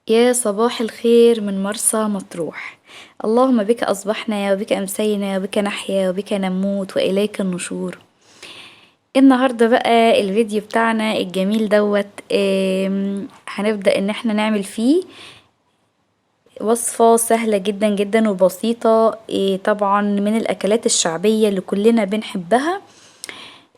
يا صباح الخير من مرسى مطروح. اللهم بك أصبحنا وبك أمسينا وبك نحيا وبك نموت وإليك النشور. النهاردة بقى الفيديو بتاعنا الجميل دوت هنبدأ ان احنا نعمل فيه وصفة سهلة جدا جدا وبسيطة، طبعا من الأكلات الشعبية اللي كلنا بنحبها.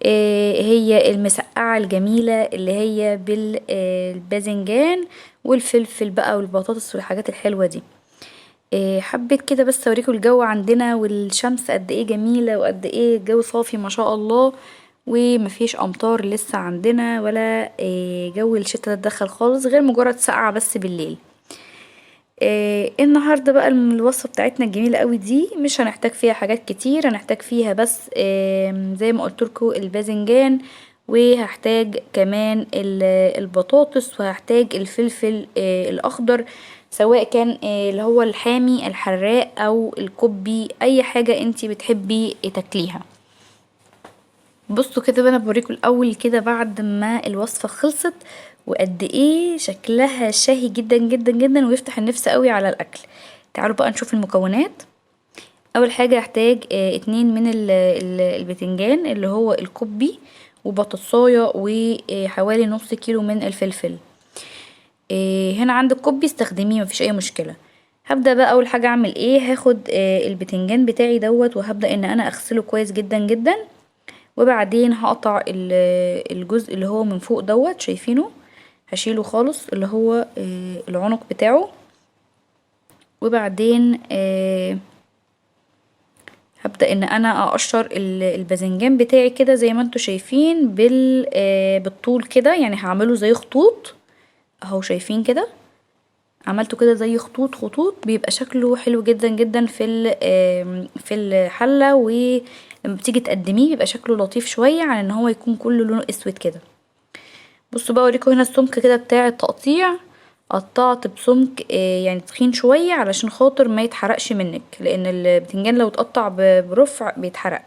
هي المسقعة الجميلة اللي هي بالباذنجان والفلفل بقى والبطاطس والحاجات الحلوة دي. حبيت كده بس اوريكم الجو عندنا والشمس قد ايه جميلة وقد ايه الجو صافي ما شاء الله، ومفيش امطار لسه عندنا ولا جو الشتا ده اتدخل خالص، غير مجرد سقعة بس بالليل. النهاردة بقى الوصفة بتاعتنا الجميلة قوي دي مش هنحتاج فيها حاجات كتير، هنحتاج فيها بس زي ما قلتلكوا الباذنجان، وهحتاج كمان البطاطس، وهحتاج الفلفل الاخضر، سواء كان اللي هو الحامي الحراق او الكوبي، اي حاجة انتي بتحبي تاكليها. بصوا كده بقى، انا بوريكم الاول كده بعد ما الوصفة خلصت وقد ايه شكلها شهي جدا جدا جدا ويفتح النفس قوي على الاكل. تعالوا بقى نشوف المكونات. اول حاجة هحتاج اتنين من البتنجان اللي هو الكوبي، وبطاطساية، وحوالي نص كيلو من الفلفل. هنا عندك كوبي استخدميه مفيش اي مشكلة. هبدأ بقى اول حاجة اعمل ايه، هاخد البتنجان بتاعي دوت وهبدأ ان انا اغسله كويس جدا جدا، وبعدين هقطع الجزء اللي هو من فوق دوت، شايفينه؟ هشيله خالص اللي هو العنق بتاعه. وبعدين هبدأ ان انا اقشر الباذنجان بتاعي كده زي ما انتوا شايفين بالطول كده، يعني هعمله زي خطوط اهو، شايفين كده؟ عملته كده زي خطوط خطوط، بيبقى شكله حلو جدا جدا في الحلة، ولما بتيجي تقدميه بيبقى شكله لطيف شوية عن ان هو يكون كله لونه اسود كده. بصوا بقى اوريكم هنا السمك كده بتاع التقطيع، قطعت بسمك يعني تخين شوية علشان خاطر ما يتحرقش منك، لان البتنجان لو اتقطع برفع بيتحرق.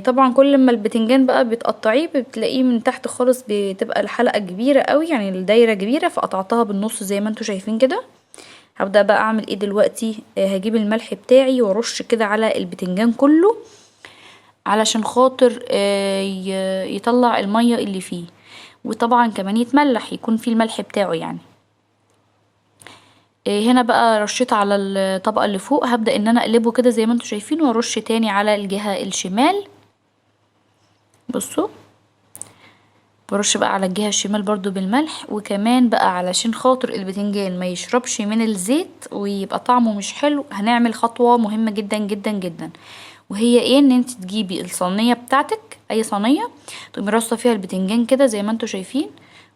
طبعا كل ما البتنجان بقى بتقطعيه بتلاقيه من تحت خالص بتبقى الحلقة كبيرة قوي، يعني الدايرة كبيرة، فقطعتها بالنص زي ما انتوا شايفين كده. هبدأ بقى اعمل ايه دلوقتي، هجيب الملح بتاعي وارش كده على البتنجان كله علشان خاطر يطلع المية اللي فيه، وطبعا كمان يتملح يكون فيه الملح بتاعه يعني. هنا بقى رشيت على الطبقة اللي فوق، هبدأ ان انا اقلبه كده زي ما انتوا شايفين، وارش تاني على الجهة الشمال. بصوا برش بقى على الجهة الشمال برضو بالملح، وكمان بقى علشان خاطر البتنجان ما يشربش من الزيت ويبقى طعمه مش حلو، هنعمل خطوة مهمة جدا جدا جدا، وهي ايه، ان انت تجيبي الصينية بتاعتك، اي صينية، تقومي رصة فيها البتنجان كده زي ما انتوا شايفين،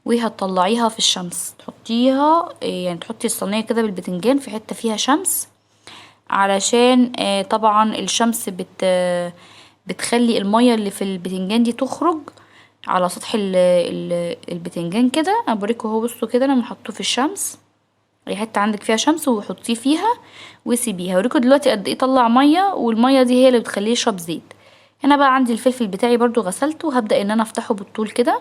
وهتطلعيها في الشمس، تحطيها يعني تحطي الصينية كده بالبتنجان في حتة فيها شمس، علشان طبعا الشمس بتخلي المية اللي في البتنجان دي تخرج على سطح البتنجان كده. انا بوريكم اهو، بصوا كده انا حطوه في الشمس، اي حته عندك فيها شمس وحطيه فيها وسيبيها. هوريكم دلوقتي قد ايه طلع ميه، والميه دي هي اللي بتخليه يشرب زيت. هنا بقى عندي الفلفل بتاعي برضو غسلته، هبدأ ان انا افتحه بالطول كده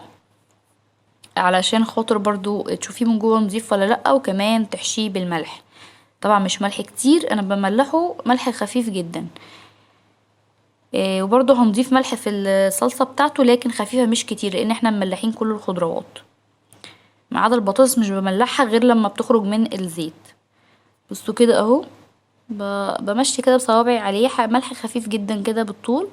علشان خاطر برضو تشوفيه من جوه نضيف ولا لأ، وكمان تحشيه بالملح. طبعا مش ملح كتير، انا بملحه ملح خفيف جدا. وبرضو هنضيف ملح في الصلصة بتاعته لكن خفيفة مش كتير، لان احنا مملحين كل الخضروات ما عدا البطاطس، مش بملحها غير لما بتخرج من الزيت. بصوا كده اهو، بمشي كده بصوابعي عليه ملح خفيف جدا كده بالطول.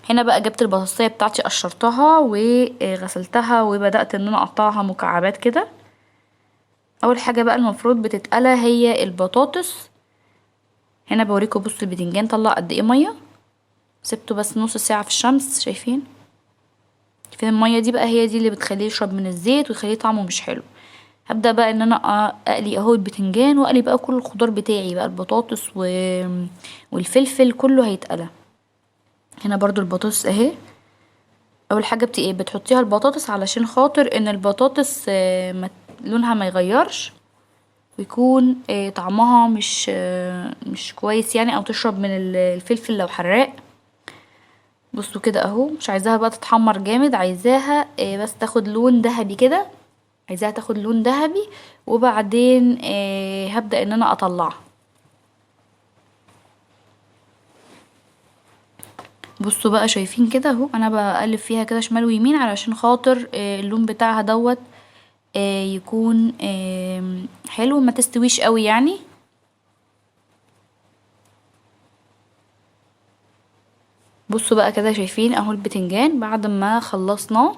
هنا بقى جبت البطاطسية بتاعتي قشرتها وغسلتها، وبدأت ان انا اقطعها مكعبات كده. اول حاجة بقى المفروض بتتقلى هي البطاطس. هنا بوريكم، بصوا البتنجان طلع قد ايه مية، سبته بس نص ساعة في الشمس، شايفين؟ شايفين المية دي بقى هي دي اللي بتخليه يشرب من الزيت ويخليه طعمه مش حلو. هبدأ بقى ان انا اقلي اهو البتنجان، واقلي بقى كل الخضار بتاعي بقى، البطاطس والفلفل كله هيتقلى. هنا برضو البطاطس اهي. اول حاجة بتحطيها البطاطس علشان خاطر ان البطاطس لونها ما يغيرش، ويكون طعمها مش كويس يعني، او تشرب من الفلفل لو حراق. بصوا كده اهو، مش عايزاها بقى تتحمر جامد، عايزاها بس تاخد لون ذهبي كده عايزاها تاخد لون ذهبي، وبعدين هبدأ ان انا اطلعها. بصوا بقى شايفين كده اهو، انا بقلب فيها كده شمال ويمين علشان خاطر اللون بتاعها دوت يكون حلو، ما تستويش قوي يعني. بصوا بقى كده شايفين اهو البتنجان بعد ما خلصناه.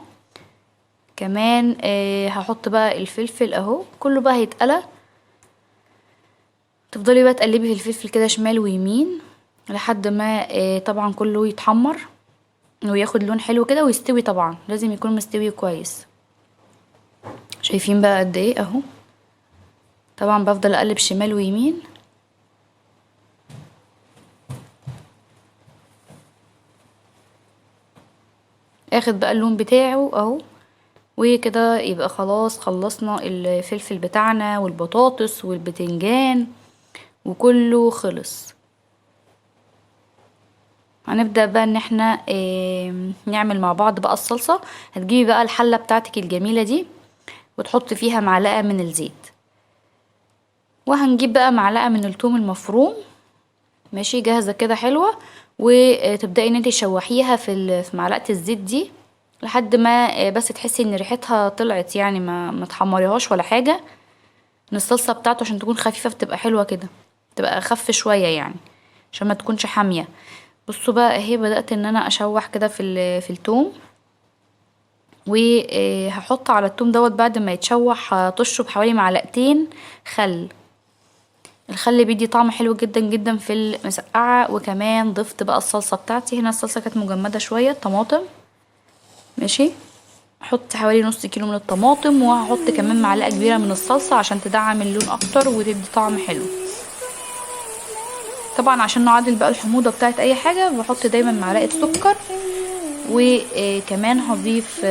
كمان هحط بقى الفلفل اهو، كله بقى هيتقلى. تفضلي بقى تقلبي في الفلفل كده شمال ويمين لحد ما طبعا كله يتحمر وياخد لون حلو كده ويستوي. طبعا لازم يكون مستوي كويس. شايفين بقى قد ايه اهو. طبعا بفضل اقلب شمال ويمين. اخد بقى اللون بتاعه اهو. وكده يبقى خلاص خلصنا الفلفل بتاعنا والبطاطس والبتنجان وكله خلص. هنبدأ بقى ان احنا نعمل مع بعض بقى الصلصة. هتجيبي بقى الحلة بتاعتك الجميلة دي وتحط فيها معلقة من الزيت، وهنجيب بقى معلقة من الثوم المفروم ماشي جاهزة كده حلوة، وتبدأي ان انت تشوحيها في معلقة الزيت دي لحد ما بس تحسي ان ريحتها طلعت يعني، ما تحمريهاش ولا حاجة. ان الصلصة بتاعته عشان تكون خفيفة بتبقى حلوة كده، تبقى اخف شوية يعني عشان ما تكونش حامية. بصوا بقى اهي بدأت ان انا اشوح كده في الثوم، وهحط على الثوم دوت بعد ما يتشوح هطشه بحوالي معلقتين خل. الخل بيدي طعم حلو جدا جدا في المسقعة. وكمان ضفت بقى الصلصة بتاعتي. هنا الصلصة كانت مجمدة شوية طماطم ماشي، احط حوالي نص كيلو من الطماطم، وهحط كمان معلقة كبيرة من الصلصة عشان تدعم اللون اكتر وتدي طعم حلو. طبعا عشان نعادل بقى الحموضة بتاعت اي حاجة بحط دايما معلقة سكر. وكمان هضيف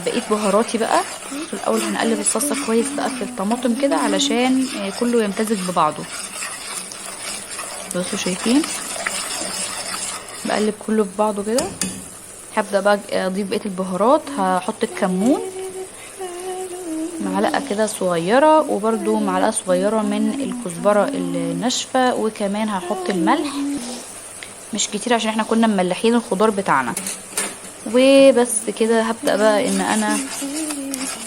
بقية بهاراتي بقى. في الاول هنقلب الصلصة كويس بقى في الطماطم كده علشان كله يمتزج ببعضه. بصوا شايفين بقلب كله في بعضه كده. هبدأ بقى اضيف بقية البهارات. هحط الكمون معلقة كده صغيرة، وبرده معلقة صغيرة من الكزبرة الناشفة، وكمان هحط الملح مش كتير عشان احنا كنا مملحين الخضار بتاعنا. وبس كده هبدأ بقى ان انا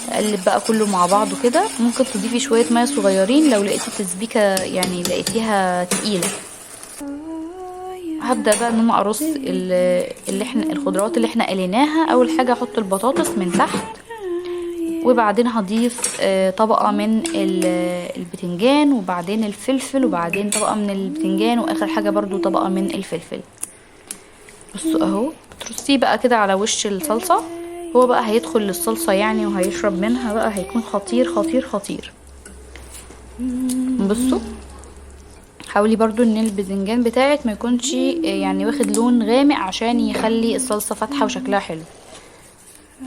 اقلب بقى كله مع بعضه كده. ممكن تضيفي شوية مية صغيرين لو لقيتي تسبيكة يعني لقيتيها تقيلة. هبدأ بقى ان انا ارص الخضروات اللي احنا قليناها. اول حاجة احط البطاطس من تحت، وبعدين هضيف طبقة من البتنجان، وبعدين الفلفل، وبعدين طبقة من البتنجان، واخر حاجة برضو طبقة من الفلفل. بصوا اهو بترصيه بقى كده على وش الصلصة. هو بقى هيدخل للصلصة يعني وهيشرب منها بقى، هيكون خطير خطير خطير. بصوا حاولي برضو ان الباذنجان بتاعك ما يكونش يعني واخد لون غامق عشان يخلي الصلصة فاتحة وشكلها حلو.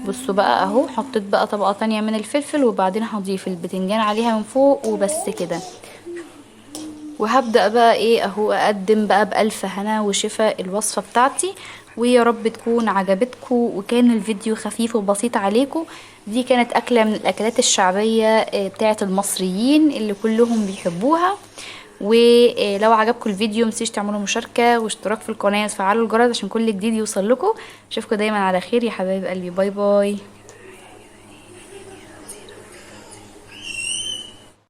بصوا بقى اهو حطيت بقى طبقة تانية من الفلفل، وبعدين هضيف الباذنجان عليها من فوق وبس كده. وهبدأ بقى ايه اهو اقدم بقى بألف هنا وشفا الوصفة بتاعتي. ويا رب تكون عجبتكم وكان الفيديو خفيف وبسيط عليكم. دي كانت أكلة من الأكلات الشعبية بتاعة المصريين اللي كلهم بيحبوها. ولو عجبكم الفيديو متنسوش تعملوا مشاركة واشتراك في القناة وتفعلوا الجرس عشان كل جديد يوصل لكم. اشوفكم دايما على خير يا حبايب قلبي. باي باي.